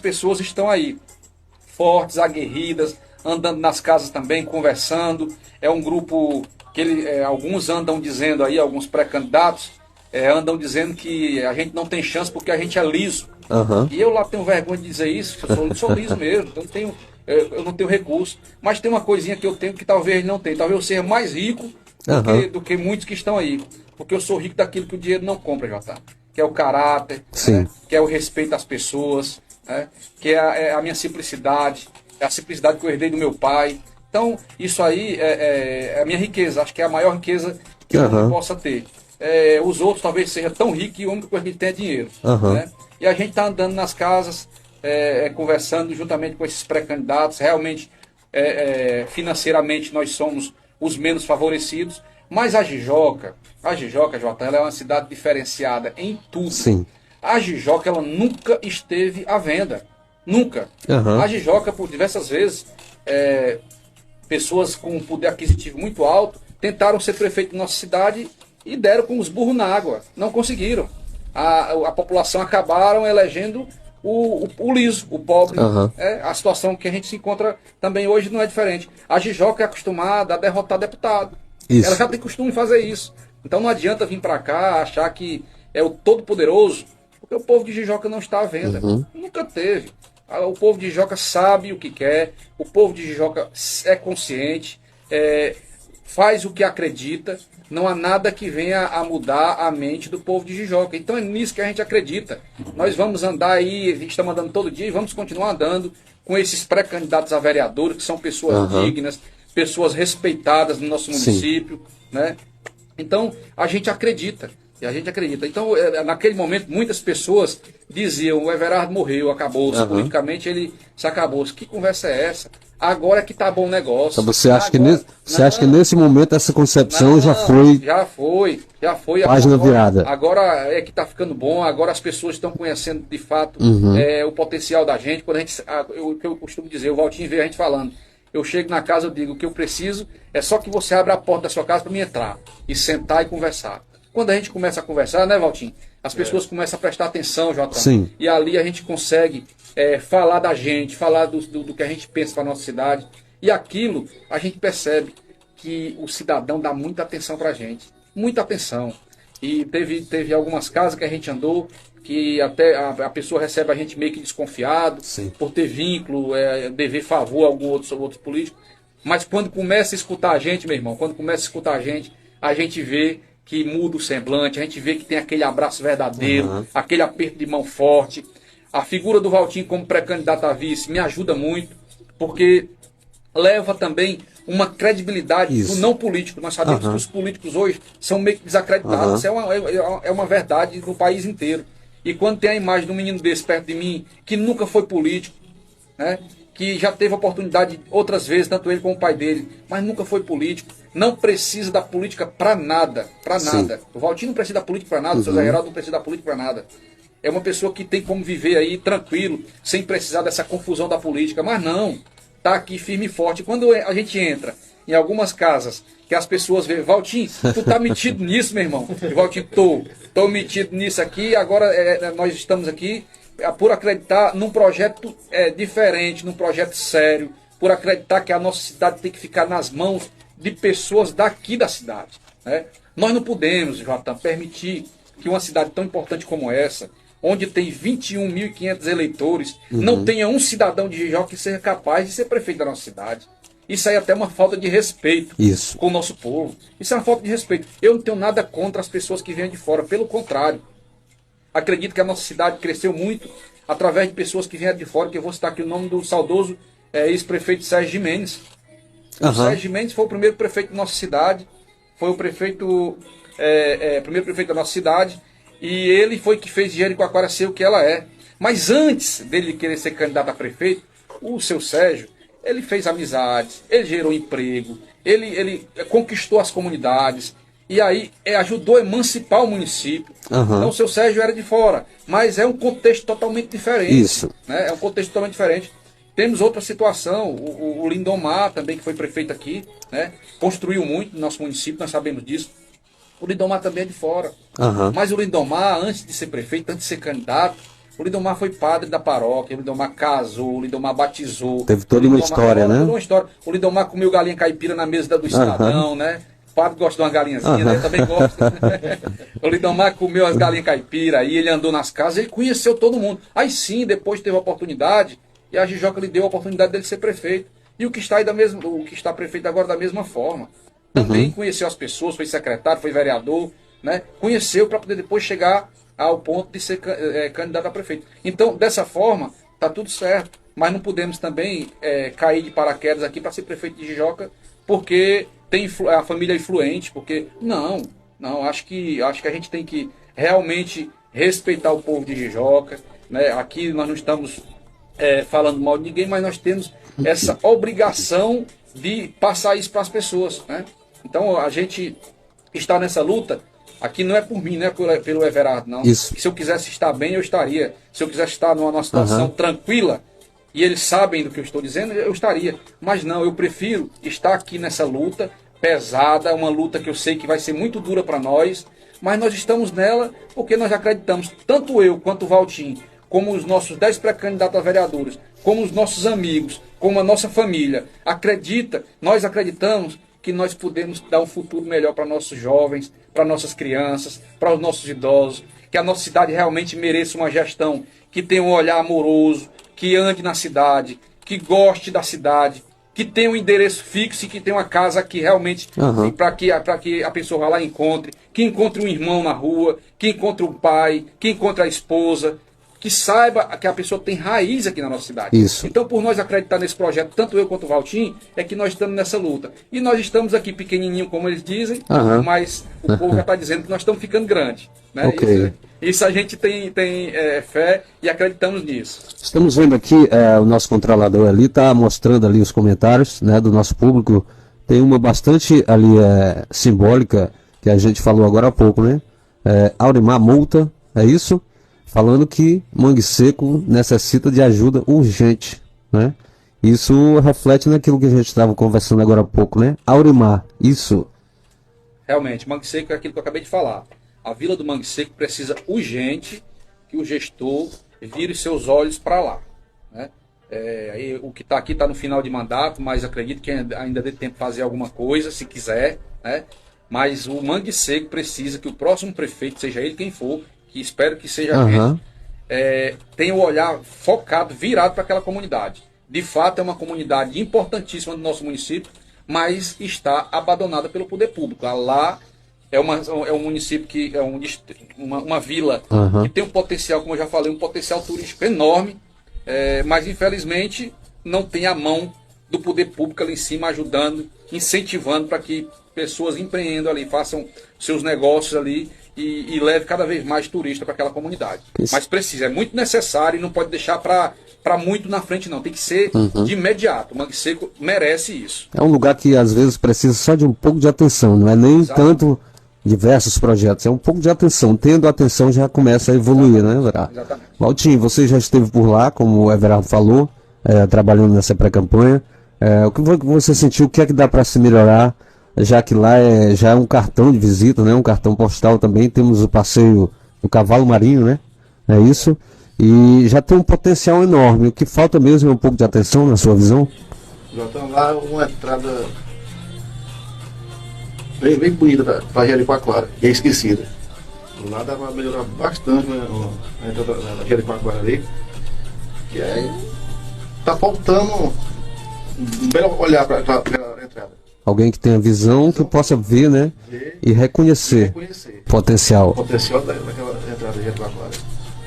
pessoas estão aí, fortes, aguerridas, andando nas casas também, conversando. É um grupo que alguns andam dizendo aí, alguns pré-candidatos, andam dizendo que a gente não tem chance porque a gente é liso. E eu lá tenho vergonha de dizer isso, eu sou liso mesmo, eu não tenho recurso. Mas tem uma coisinha que eu tenho que talvez ele não tenha. Talvez eu seja mais rico do que muitos que estão aí. Porque eu sou rico daquilo que o dinheiro não compra, Jota. Que é o caráter, né? Que é o respeito às pessoas, né? Que é a minha simplicidade, é a simplicidade que eu herdei do meu pai. Então, isso aí é a minha riqueza. Acho que é a maior riqueza que eu possa ter. Os outros talvez sejam tão ricos que a única coisa que tem é dinheiro. Né? E a gente está andando nas casas, conversando juntamente com esses pré-candidatos. Realmente, financeiramente, nós somos os menos favorecidos. Mas a Jijoca, Jota, ela é uma cidade diferenciada em tudo. Sim. A Jijoca, ela nunca esteve à venda. Nunca. A Jijoca, por diversas vezes, pessoas com um poder aquisitivo muito alto tentaram ser prefeito de nossa cidade e deram com os burros na água. Não conseguiram. A população acabaram elegendo o liso, o pobre. A situação que a gente se encontra também hoje não é diferente. A Jijoca é acostumada a derrotar deputado. Isso. Ela já tem costume de fazer isso. Então não adianta vir para cá achar que é o todo-poderoso, porque o povo de Jijoca não está à venda. Nunca teve. O povo de Jijoca sabe o que quer, o povo de Jijoca é consciente, faz o que acredita. Não há nada que venha a mudar a mente do povo de Jijoca. Então é nisso que a gente acredita. Nós vamos andar aí, a gente está andando todo dia e vamos continuar andando com esses pré-candidatos a vereadores, que são pessoas dignas, pessoas respeitadas no nosso município, né? Então, a gente acredita. Então, naquele momento, muitas pessoas diziam, o Everardo morreu, acabou-se, politicamente ele se acabou. Que conversa é essa? Agora é que tá bom o negócio. Então você acha, acha que nesse momento essa concepção já foi página virada? Agora é que tá ficando bom, agora as pessoas estão conhecendo de fato o potencial da gente. Quando o que eu costumo dizer, o Valtinho vê a gente falando. Eu chego na casa, eu digo, o que eu preciso é só que você abra a porta da sua casa para mim entrar e sentar e conversar. Quando a gente começa a conversar, né, Valtinho? As pessoas começam a prestar atenção, Jota. Sim. E ali a gente consegue falar da gente, falar do que a gente pensa para a nossa cidade. E aquilo, a gente percebe que o cidadão dá muita atenção para a gente. Muita atenção. E teve algumas casas que a gente andou que até a pessoa recebe a gente meio que desconfiado, por ter vínculo, dever favor a algum outro político. Mas quando começa a escutar a gente, meu irmão, a gente vê que muda o semblante, a gente vê que tem aquele abraço verdadeiro, aquele aperto de mão forte. A figura do Valtinho como pré-candidato a vice me ajuda muito, porque leva também uma credibilidade do não político. Nós sabemos que os políticos hoje são meio que desacreditados. Isso é uma verdade no país inteiro. E quando tem a imagem de um menino desse perto de mim, que nunca foi político, né, que já teve oportunidade outras vezes, tanto ele como o pai dele, mas nunca foi político, não precisa da política para nada, nada. O Valtinho não precisa da política para nada, o seu Zé Geraldo não precisa da política para nada. É uma pessoa que tem como viver aí tranquilo, sem precisar dessa confusão da política, mas não, tá aqui firme e forte. Quando a gente entra em algumas casas que as pessoas veem, Valtinho, tu tá metido nisso, meu irmão? E Valtinho, tô metido nisso aqui, agora nós estamos aqui por acreditar num projeto diferente, num projeto sério, por acreditar que a nossa cidade tem que ficar nas mãos de pessoas daqui da cidade. Né? Nós não podemos, Jota, permitir que uma cidade tão importante como essa, onde tem 21.500 eleitores, não tenha um cidadão de Jijoca que seja capaz de ser prefeito da nossa cidade. Isso aí é até uma falta de respeito com o nosso povo. Isso é uma falta de respeito. Eu não tenho nada contra as pessoas que vêm de fora, pelo contrário. Acredito que a nossa cidade cresceu muito através de pessoas que vieram de fora, que eu vou citar aqui o nome do saudoso ex-prefeito Sérgio Gimenez. O Sérgio Gimenez foi o primeiro prefeito da nossa cidade, foi o primeiro prefeito da nossa cidade, e ele foi que fez Jericoacoara ser o que ela é. Mas antes dele querer ser candidato a prefeito, o seu Sérgio, ele fez amizades, ele gerou emprego, ele conquistou as comunidades, e aí ajudou a emancipar o município. Então o seu Sérgio era de fora, mas é um contexto totalmente diferente. Né? É um contexto totalmente diferente. Temos outra situação, o Lindomar também, que foi prefeito aqui, né? Construiu muito no nosso município, nós sabemos disso. O Lindomar também é de fora. Mas o Lindomar, antes de ser prefeito, antes de ser candidato, O Lindomar foi padre da paróquia, o Lindomar casou, o Lindomar batizou. Teve toda uma história, né? Toda uma história. O Lindomar comeu galinha caipira na mesa do Estadão, né? O padre gosta de uma galinhazinha, né? Também gosta. O Lindomar comeu as galinhas caipira, aí ele andou nas casas, ele conheceu todo mundo. Aí sim, depois teve a oportunidade, e a Jijoca lhe deu a oportunidade dele ser prefeito. E o que está aí o que está prefeito agora da mesma forma. Também conheceu as pessoas, foi secretário, foi vereador, né? Conheceu para poder depois chegar ao ponto de ser candidato a prefeito. Então, dessa forma, está tudo certo. Mas não podemos também cair de paraquedas aqui para ser prefeito de Jijoca, porque tem a família influente, porque não, acho que a gente tem que realmente respeitar o povo de Jijoca, né? Aqui nós não estamos falando mal de ninguém, mas nós temos essa obrigação de passar isso para as pessoas, né? Então a gente está nessa luta. Aqui não é por mim, não é pelo Everardo, não. Isso. Se eu quisesse estar bem, eu estaria. Se eu quisesse estar numa situação tranquila, e eles sabem do que eu estou dizendo, eu estaria. Mas não, eu prefiro estar aqui nessa luta pesada, uma luta que eu sei que vai ser muito dura para nós, mas nós estamos nela porque nós acreditamos, tanto eu quanto o Valtinho, como os nossos 10 pré-candidatos a vereadores, como os nossos amigos, como a nossa família, nós acreditamos que nós podemos dar um futuro melhor para nossos jovens, para nossas crianças, para os nossos idosos, que a nossa cidade realmente mereça uma gestão que tenha um olhar amoroso, que ande na cidade, que goste da cidade, que tenha um endereço fixo e que tenha uma casa que realmente, para que a pessoa vá lá e que encontre um irmão na rua, que encontre um pai, que encontre a esposa, que saiba que a pessoa tem raiz aqui na nossa cidade. Isso. Então, por nós acreditar nesse projeto, tanto eu quanto o Valtinho, é que nós estamos nessa luta. E nós estamos aqui pequenininho, como eles dizem, mas o povo já está dizendo que nós estamos ficando grandes. Né? Okay. Isso a gente tem fé e acreditamos nisso. Estamos vendo aqui, o nosso controlador ali está mostrando ali os comentários, né, do nosso público. Tem uma bastante ali simbólica, que a gente falou agora há pouco, né? Aurimar Multa, é isso? Falando que Mangue Seco necessita de ajuda urgente, né? Isso reflete naquilo que a gente estava conversando agora há pouco, né? Aurimar, isso. Realmente, Mangue Seco é aquilo que eu acabei de falar. A Vila do Mangue Seco precisa urgente que o gestor vire seus olhos para lá, né? O que está aqui está no final de mandato, mas acredito que ainda dê tempo de fazer alguma coisa, se quiser, né? Mas o Mangue Seco precisa que o próximo prefeito, seja ele quem for, que espero que seja a gente, tenha o olhar focado, virado para aquela comunidade. De fato, é uma comunidade importantíssima do nosso município, mas está abandonada pelo poder público. Lá é um município que é uma vila que tem um potencial, como eu já falei, um potencial turístico enorme, mas infelizmente não tem a mão do poder público ali em cima ajudando, incentivando para que pessoas empreendam ali, façam seus negócios ali e leve cada vez mais turista para aquela comunidade. Isso. Mas precisa, é muito necessário e não pode deixar para muito na frente não, tem que ser de imediato. O Mangue Seco merece isso. É um lugar que às vezes precisa só de um pouco de atenção, não é nem tanto diversos projetos, é um pouco de atenção. Tendo atenção já começa a evoluir, né, Everardo? Exatamente. Valtinho, você já esteve por lá, como o Everardo falou, trabalhando nessa pré-campanha. O que você sentiu, o que é que dá para se melhorar, já que lá já é um cartão de visita, né, um cartão postal também, temos o passeio do Cavalo Marinho, né, é isso, e já tem um potencial enorme. O que falta mesmo é um pouco de atenção, na sua visão? Já estamos lá, uma entrada bem bonita para Jericoacoara, que é esquecida. Lá dá para melhorar bastante a entrada da Jericoacoara ali, que está faltando um belo olhar para a entrada. Alguém que tenha visão, que possa ver, né? E reconhecer o potencial. O potencial daquela entrada de Jericoacoara.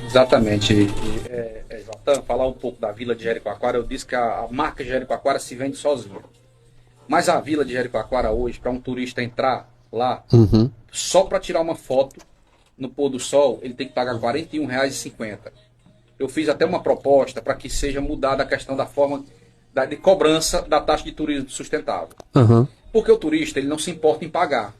Exatamente. Jotan, falar um pouco da Vila de Jericoacoara, eu disse que a marca Jericoacoara se vende sozinha. Mas a Vila de Jericoacoara hoje, para um turista entrar lá, só para tirar uma foto no pôr do sol, ele tem que pagar R$ 41,50. Eu fiz até uma proposta para que seja mudada a questão da forma de cobrança da taxa de turismo sustentável. Porque o turista ele não se importa em pagar,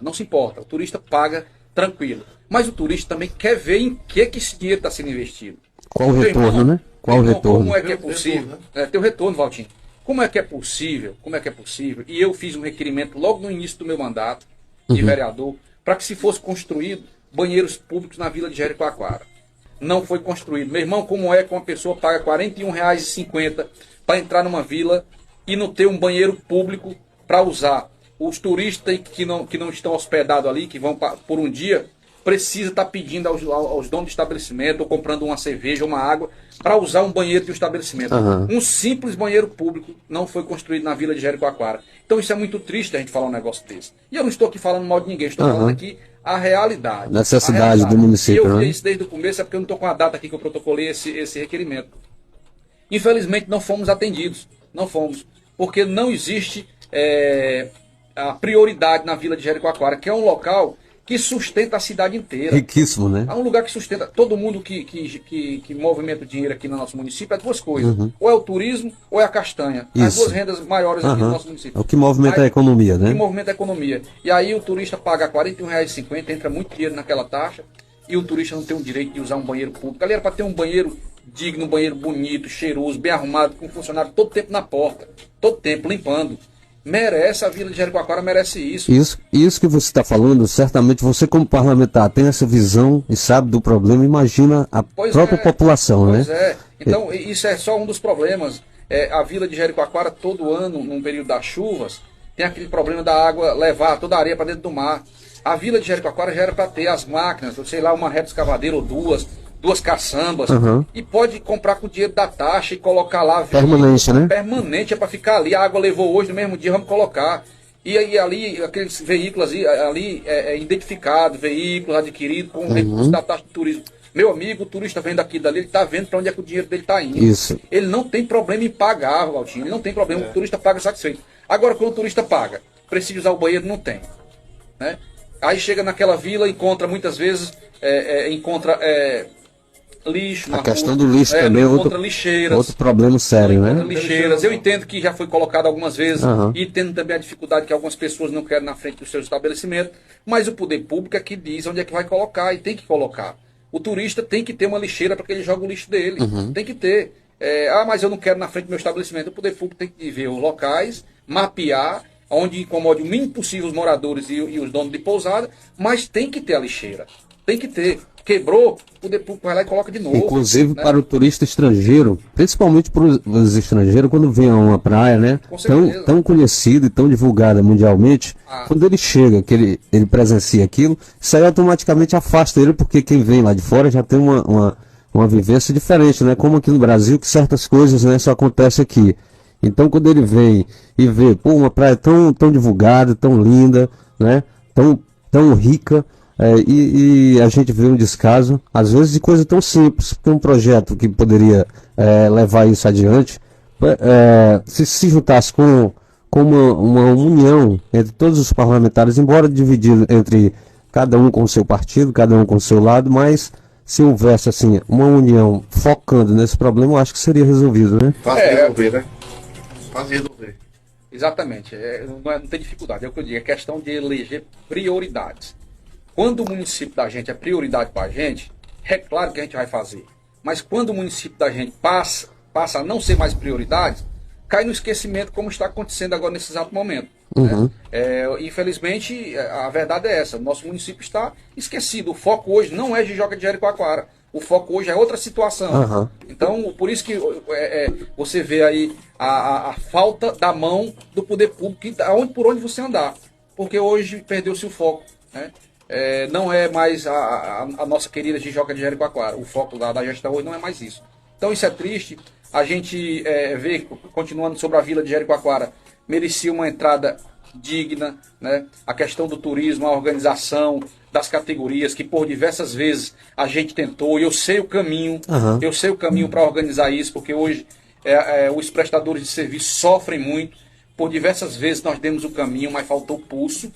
não se importa, o turista paga tranquilo, mas o turista também quer ver em que esse dinheiro está sendo investido. Qual o retorno, né? Qual o retorno? Como é que é possível? Tem o retorno, Valtinho. Como é que é possível? E eu fiz um requerimento logo no início do meu mandato de vereador para que se fosse construído banheiros públicos na Vila de Jericoacoara. não foi construído. Meu irmão, como é que uma pessoa paga R$ 41,50 para entrar numa vila e não ter um banheiro público para usar? Os turistas que não estão hospedados ali, que vão por um dia, precisa estar pedindo aos donos de estabelecimento ou comprando uma cerveja ou uma água para usar um banheiro de um estabelecimento. Um simples banheiro público não foi construído na vila de Jericoacoara. Então isso é muito triste a gente falar um negócio desse. E eu não estou aqui falando mal de ninguém, estou falando aqui a realidade. Necessidade do município. E eu vi isso desde o começo, é porque eu não estou com a data aqui que eu protocolei esse requerimento. Infelizmente não fomos atendidos. Não fomos. Porque não existe a prioridade na vila de Jericoacoara, que é um local que sustenta a cidade inteira. Riquíssimo, né? É um lugar que sustenta todo mundo que movimenta o dinheiro aqui no nosso município. É duas coisas. Ou é o turismo ou é a castanha. As duas rendas maiores aqui no nosso município. É o que movimenta a economia, né? O que movimenta a economia. E aí o turista paga R$ 41,50, entra muito dinheiro naquela taxa, e o turista não tem o direito de usar um banheiro público. Ali era para ter um banheiro digno, um banheiro bonito, cheiroso, bem arrumado, com funcionário todo tempo na porta, todo tempo limpando. Merece, a vila de Jericoacoara merece isso. Isso que você está falando, certamente você como parlamentar tem essa visão e sabe do problema, imagina a própria população, né? Pois é. Então isso é só um dos problemas. A vila de Jericoacoara todo ano, num período das chuvas, tem aquele problema da água levar toda a areia para dentro do mar. A vila de Jericoacoara já era para ter as máquinas, sei lá, uma reta escavadeira ou duas caçambas, e pode comprar com o dinheiro da taxa e colocar lá. Permanente, né? Permanente, é para ficar ali. A água levou hoje, no mesmo dia, vamos colocar. E aí ali, aqueles veículos ali identificados, veículos adquiridos com recursos da taxa de turismo. Meu amigo, o turista vem daqui dali, ele está vendo para onde é que o dinheiro dele está indo. Isso. Ele não tem problema em pagar, Valtinho, ele não tem problema, o turista paga satisfeito. Agora, quando o turista paga, precisa usar o banheiro, não tem. Né? Aí chega naquela vila, encontra muitas vezes, lixo. A questão do lixo também é outro problema sério, né? Lixeiras. Eu entendo que já foi colocado algumas vezes e entendo também a dificuldade que algumas pessoas não querem na frente do seu estabelecimento, mas o poder público é que diz onde é que vai colocar e tem que colocar. O turista tem que ter uma lixeira para que ele jogue o lixo dele. Tem que ter. Mas eu não quero na frente do meu estabelecimento. O poder público tem que ver os locais, mapear, onde incomode o mínimo possível os moradores e os donos de pousada, mas tem que ter a lixeira. Tem que ter. Quebrou, o poder público vai lá e coloca de novo. Inclusive, né? Para o turista estrangeiro, principalmente para os estrangeiros, quando vem a uma praia, né, tão conhecida e tão divulgada mundialmente, quando ele chega, que ele presencia aquilo, isso aí automaticamente afasta ele, porque quem vem lá de fora já tem uma vivência diferente, né? Como aqui no Brasil, que certas coisas, né, só acontecem aqui. Então, quando ele vem e vê, uma praia tão divulgada, tão linda, né, tão rica, e a gente vê um descaso, às vezes de coisa tão simples, porque um projeto que poderia levar isso adiante, se juntasse com uma união entre todos os parlamentares, embora dividido entre cada um com o seu partido, cada um com o seu lado, mas se houvesse assim uma união focando nesse problema, eu acho que seria resolvido, né? Fácil de resolver, né? Fácil de resolver. Exatamente, não tem dificuldade, é o que eu digo, é questão de eleger prioridades. Quando o município da gente é prioridade para a gente, é claro que a gente vai fazer. Mas quando o município da gente passa a não ser mais prioridade, cai no esquecimento, como está acontecendo agora nesse exato momento. Né? Infelizmente, a verdade é essa. O nosso município está esquecido. O foco hoje não é Jijoca de Jericoacoara. O foco hoje é outra situação. Então, por isso que você vê aí a falta da mão do poder público, por onde você andar. Porque hoje perdeu-se o foco. Né? Não é mais a nossa querida Jijoca de Jericoacoara. O foco da gestão hoje não é mais isso. Então isso é triste. A gente vê, continuando sobre a vila de Jericoacoara, merecia uma entrada digna, né? A questão do turismo, a organização das categorias, que por diversas vezes a gente tentou, e eu sei o caminho, para organizar isso, porque hoje os prestadores de serviço sofrem muito. Por diversas vezes nós demos o caminho, mas faltou pulso.